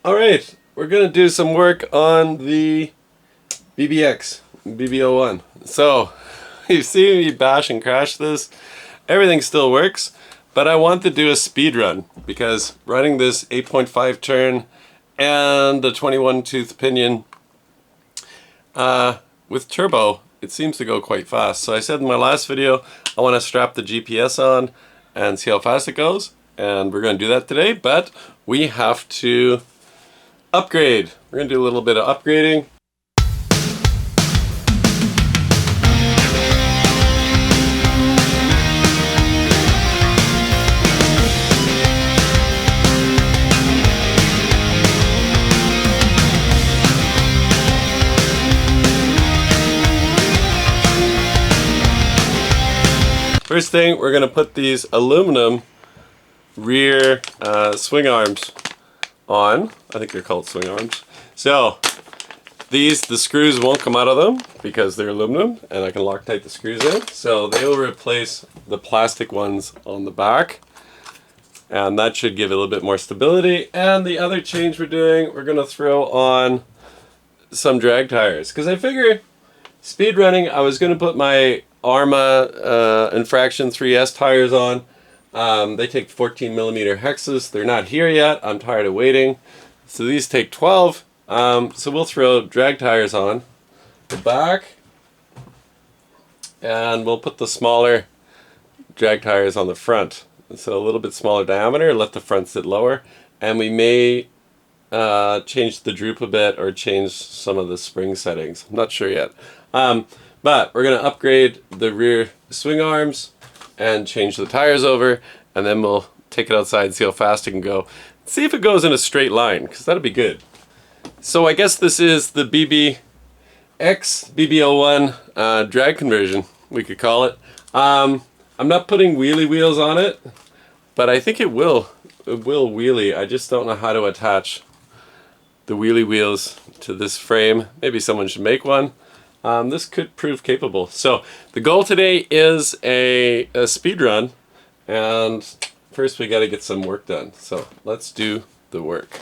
Alright, we're going to do some work on the BBX BB01. So, you've seen me bash and crash this. Everything still works, but I want to do a speed run because running this 8.5 turn and the 21 tooth pinion with turbo, it seems to go quite fast. So I said in my last video, I want to strap the GPS on and see how fast it goes. And we're going to do that today, but we have to upgrade. We're going to do a little bit of upgrading. First thing, we're going to put these aluminum rear swing arms on. I think they're called swing arms. So the screws won't come out of them because they're aluminum, and I can Loctite the screws in. So they will replace the plastic ones on the back, and that should give it a little bit more stability. And the other change we're doing, we're going to throw on some drag tires, because I figure speed running, I was going to put my Arma Infraction 3S tires on. They take 14 millimeter hexes. They're not here yet. I'm tired of waiting. So these take 12. So we'll throw drag tires on the back, and we'll put the smaller drag tires on the front. So a little bit smaller diameter, let the front sit lower, and we may change the droop a bit or change some of the spring settings. I'm not sure yet. But we're going to upgrade the rear swing arms and change the tires over, and then we'll take it outside and see how fast it can go. See if it goes in a straight line, because that'll be good. So I guess this is the BBX BB01 drag conversion, we could call it. I'm not putting wheelie wheels on it, but I think it will wheelie. I just don't know how to attach the wheelie wheels to this frame. Maybe someone should make one. This could prove capable. So the goal today is a speed run, and first we got to get some work done. So let's do the work.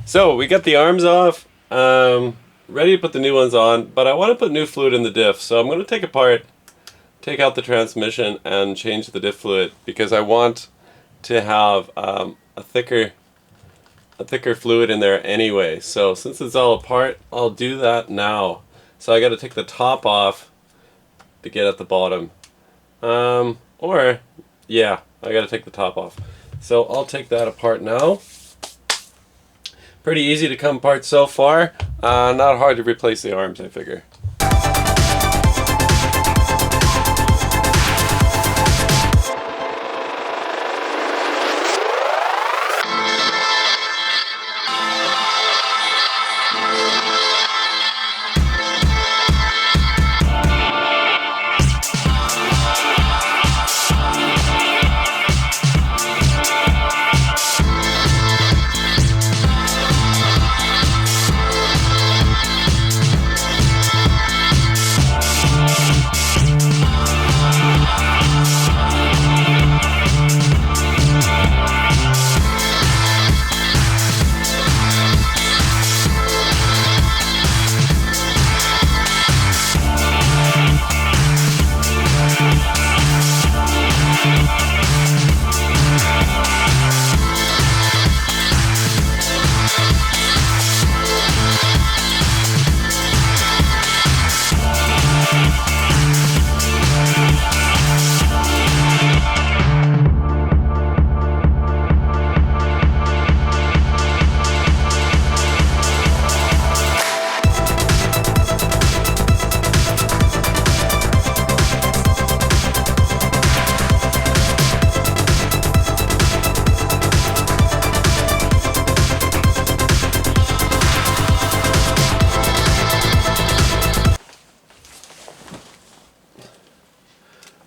So we got the arms off, ready to put the new ones on, but I want to put new fluid in the diff. So I'm going to take out the transmission and change the diff fluid, because I want to have a thicker fluid in there anyway. So since it's all apart, I'll do that now. So I got to take the top off to get at the bottom. Or yeah, I got to take the top off. So I'll take that apart now. Pretty easy to come apart so far. Not hard to replace the arms, I figure.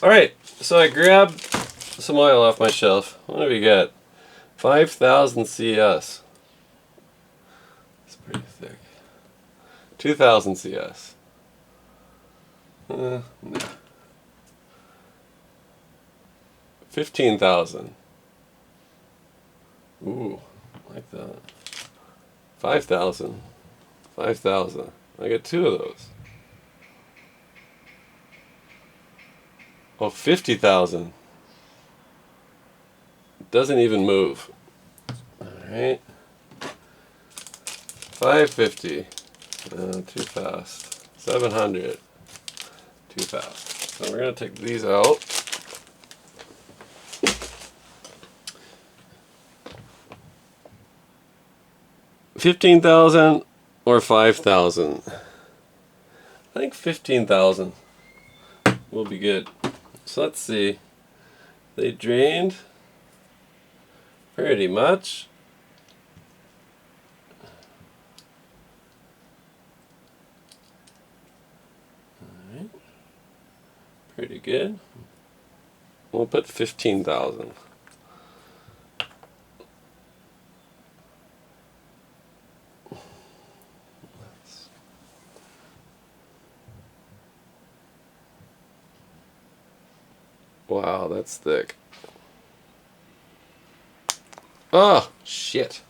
Alright, so I grabbed some oil off my shelf. What do we get? 5,000 CS. It's pretty thick. 2,000 CS. No. 15,000. Ooh, like that. 5,000. 5,000. I got 2 of those. Oh, 50,000. It doesn't even move. Alright. 550. Too fast. 700. Too fast. So we're going to take these out. $15,000 or 5,000. I think 15,000 will be good. So let's see. They drained pretty much. Alright. Pretty good. We'll put 15,000. Wow, that's thick. Oh, shit.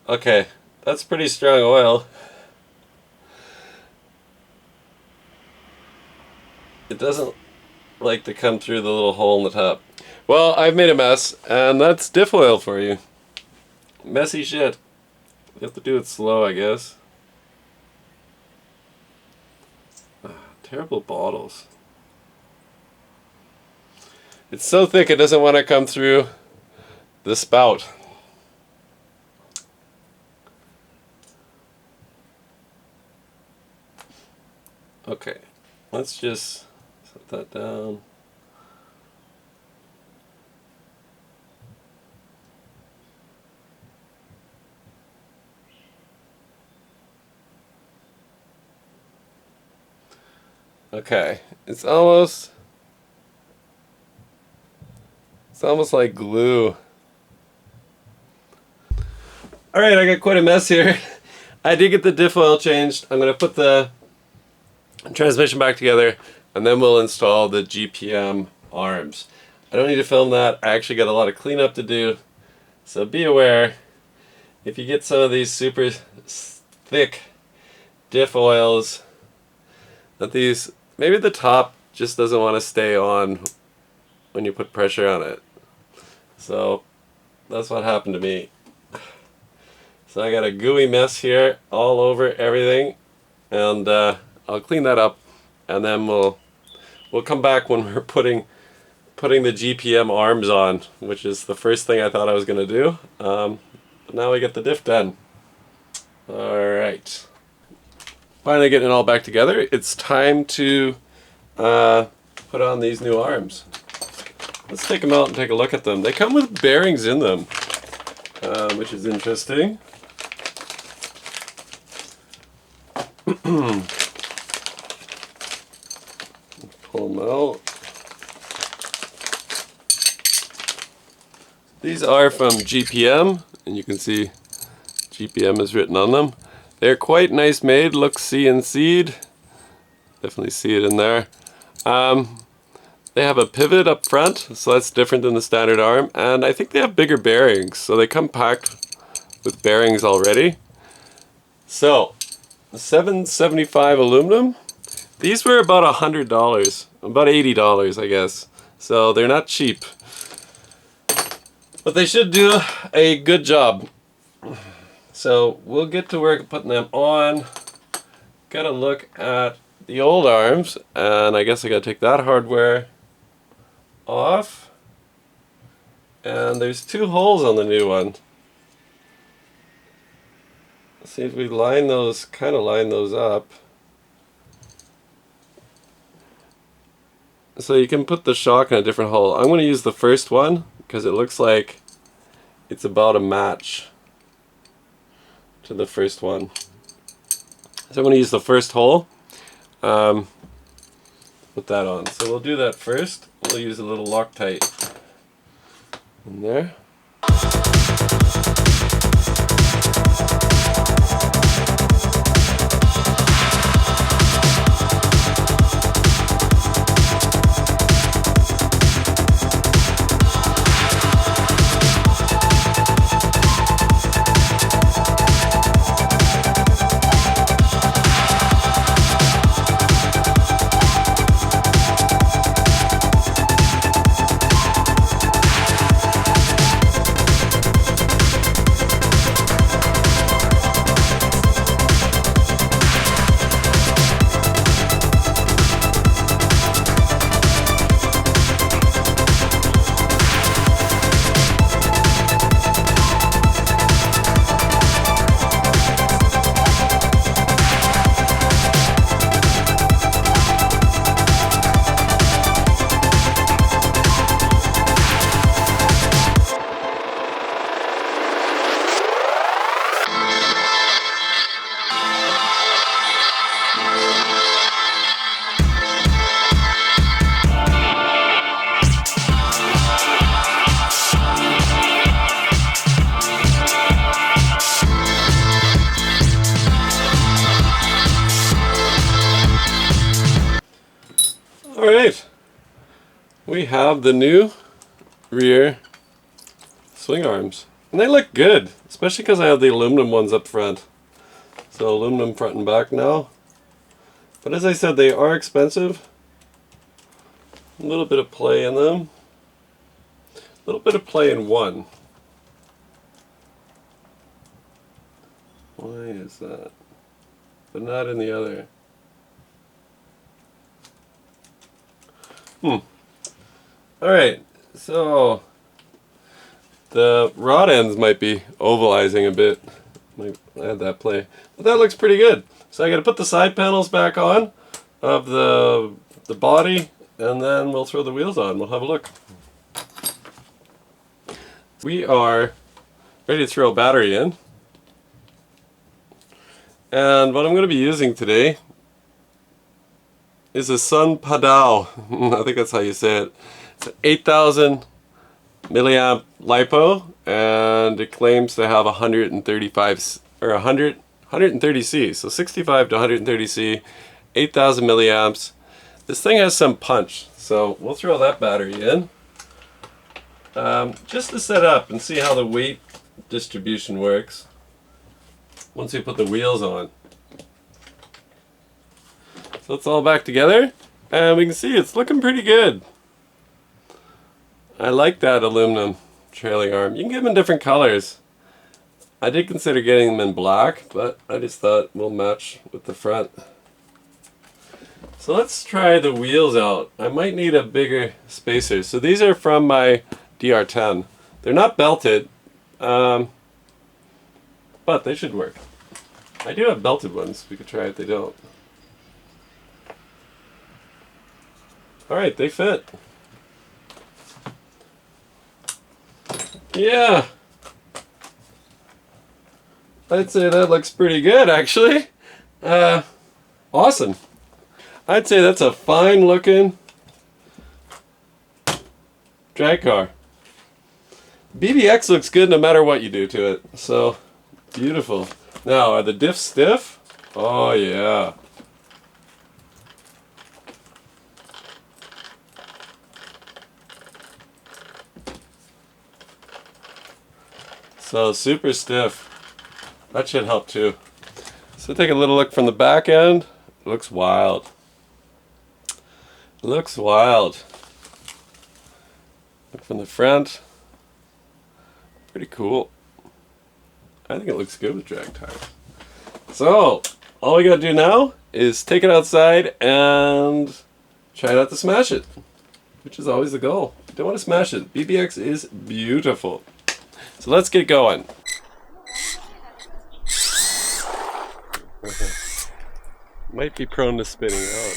Okay, that's pretty strong oil. It doesn't like to come through the little hole in the top. Well, I've made a mess, and that's diff oil for you. Messy shit. You have to do it slow, I guess. Terrible bottles. It's so thick it doesn't want to come through the spout. Okay, let's just set that down. Okay, it's almost like glue. Alright, I got quite a mess here. I did get the diff oil changed. I'm going to put the transmission back together, and then we'll install the GPM arms. I don't need to film that. I actually got a lot of cleanup to do. So be aware, if you get some of these super thick diff oils, that these, maybe the top just doesn't want to stay on when you put pressure on it. So that's what happened to me. So I got a gooey mess here all over everything, and I'll clean that up, and then we'll come back when we're putting the GPM arms on, which is the first thing I thought I was going to do. But now we get the diff done. Alright. Finally getting it all back together. It's time to put on these new arms. Let's take them out and take a look at them. They come with bearings in them, which is interesting. Pull them out. These are from GPM, and you can see GPM is written on them. They're quite nice made, look CNC'd. Definitely see it in there. They have a pivot up front, so that's different than the standard arm, and I think they have bigger bearings, so they come packed with bearings already. So, 775 aluminum. These were about $100, about $80 I guess, so they're not cheap. But they should do a good job. So we'll get to work putting them on. Gotta look at the old arms, and I guess I gotta take that hardware off. And there's 2 holes on the new one. Let's see if we line those, kind of line those up. So you can put the shock in a different hole. I'm going to use the first one because it looks like it's about a match to the first one. So I'm going to use the first hole. put that on. So we'll do that first. We'll use a little Loctite in there. Alright, we have the new rear swing arms. And they look good, especially because I have the aluminum ones up front. So aluminum front and back now. But as I said, they are expensive. A little bit of play in them. A little bit of play in one. Why is that? But not in the other. Alright, so the rod ends might be ovalizing a bit. Might add that play. But that looks pretty good. So I gotta put the side panels back on of the body, and then we'll throw the wheels on. We'll have a look. We are ready to throw a battery in. And what I'm going to be using today is a Sun Padao. I think that's how you say it. It's an 8,000 milliamp LiPo, and it claims to have 135 or 130 C, so 65 to 130 C, 8,000 milliamps. This thing has some punch, so we'll throw that battery in just to set up and see how the weight distribution works once we put the wheels on. So it's all back together, and we can see it's looking pretty good. I like that aluminum trailing arm. You can get them in different colors. I did consider getting them in black, but I just thought we'll match with the front. So let's try the wheels out. I might need a bigger spacer. So these are from my DR10. They're not belted, but they should work. I do have belted ones. We could try if they don't. Alright, they fit. Yeah. I'd say that looks pretty good, actually. Awesome. I'd say that's a fine looking drag car. BBX looks good no matter what you do to it. So, beautiful. Now, are the diffs stiff? Oh, yeah. So, super stiff. That should help too. So take a little look from the back end. It looks wild. It looks wild. Look from the front. Pretty cool. I think it looks good with drag tires. So all we gotta do now is take it outside and try not to smash it, which is always the goal. You don't want to smash it. BBX is beautiful. So let's get going. Might be prone to spinning out.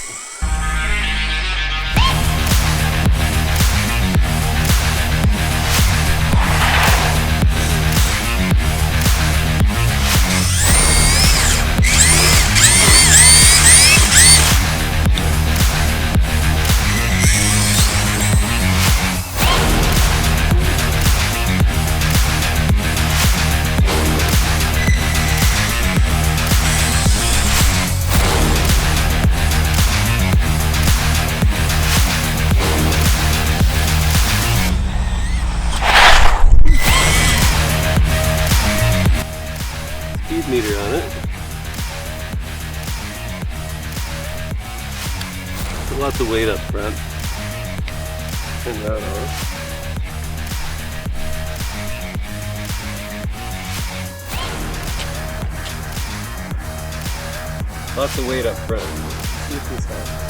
Lots of weight up front. Turn that on. Lots of weight up front. See if this helps.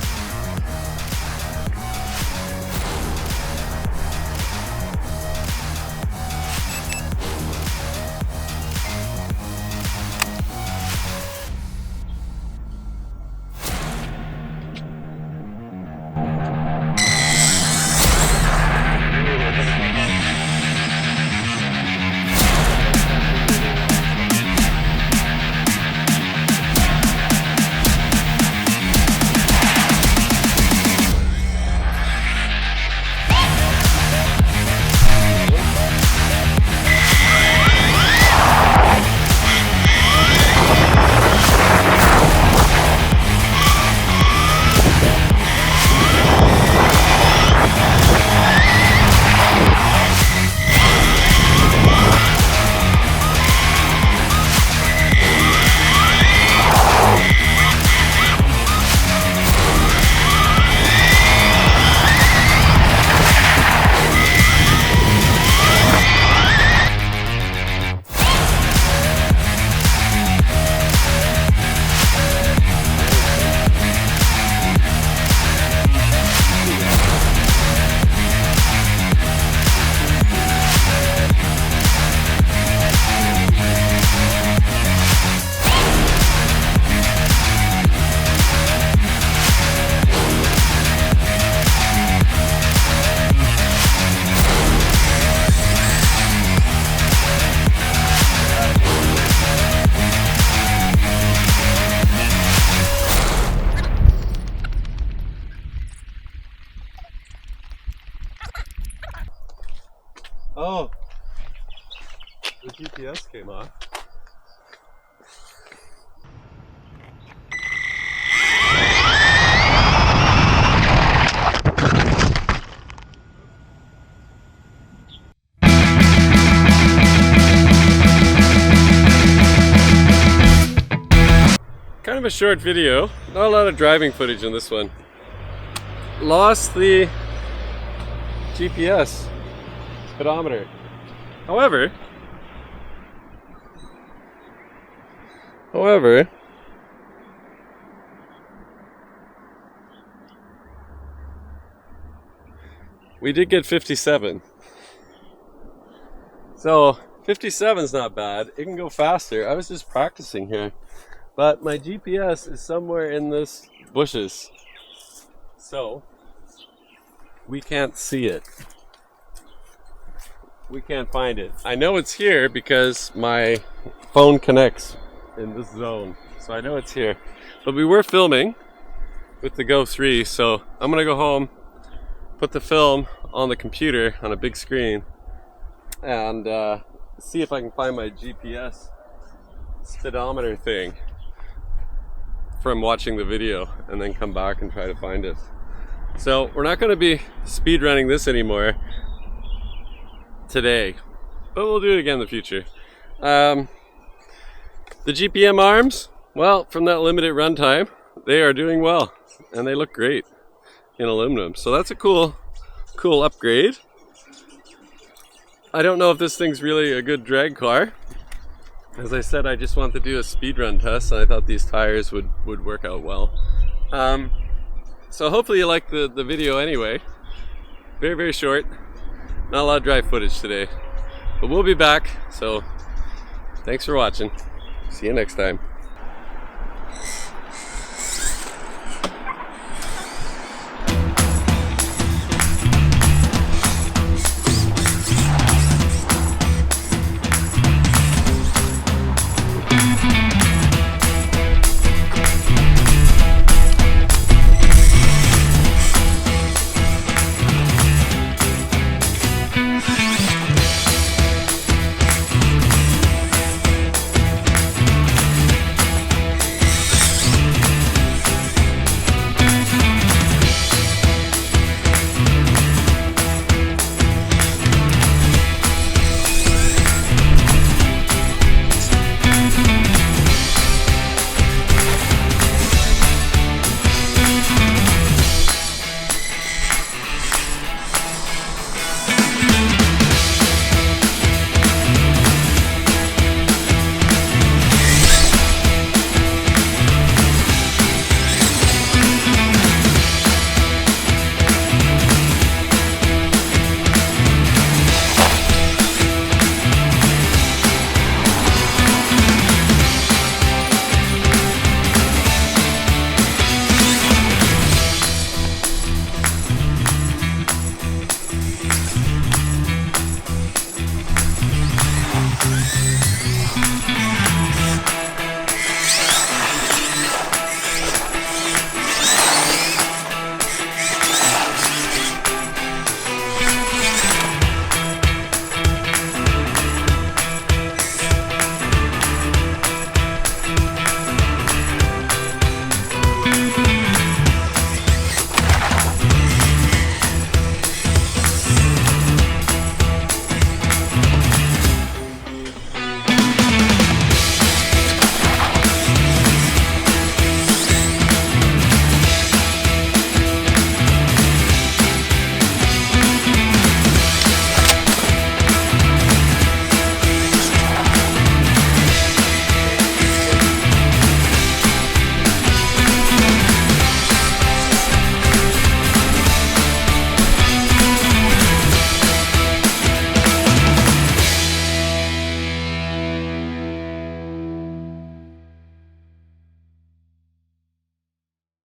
Oh, the GPS came off. Kind of a short video, not a lot of driving footage in this one. Lost the GPS speedometer. However, we did get 57. So 57 is not bad. It can go faster. I was just practicing here, but my GPS is somewhere in this bushes, so we can't see it. We can't find it. I know it's here because my phone connects in this zone, so I know it's here. But we were filming with the Go 3, so I'm gonna go home, put the film on the computer on a big screen, and see if I can find my GPS speedometer thing from watching the video, and then come back and try to find it. So we're not going to be speedrunning this anymore today, but we'll do it again in the future. The GPM arms, well, from that limited runtime, they are doing well, and they look great in aluminum. So that's a cool upgrade. I don't know if this thing's really a good drag car. As I said, I just want to do a speedrun test, and I thought these tires would work out well. So hopefully you like the video anyway. Very, very short. Not a lot of drive footage today. But we'll be back, so thanks for watching. See you next time.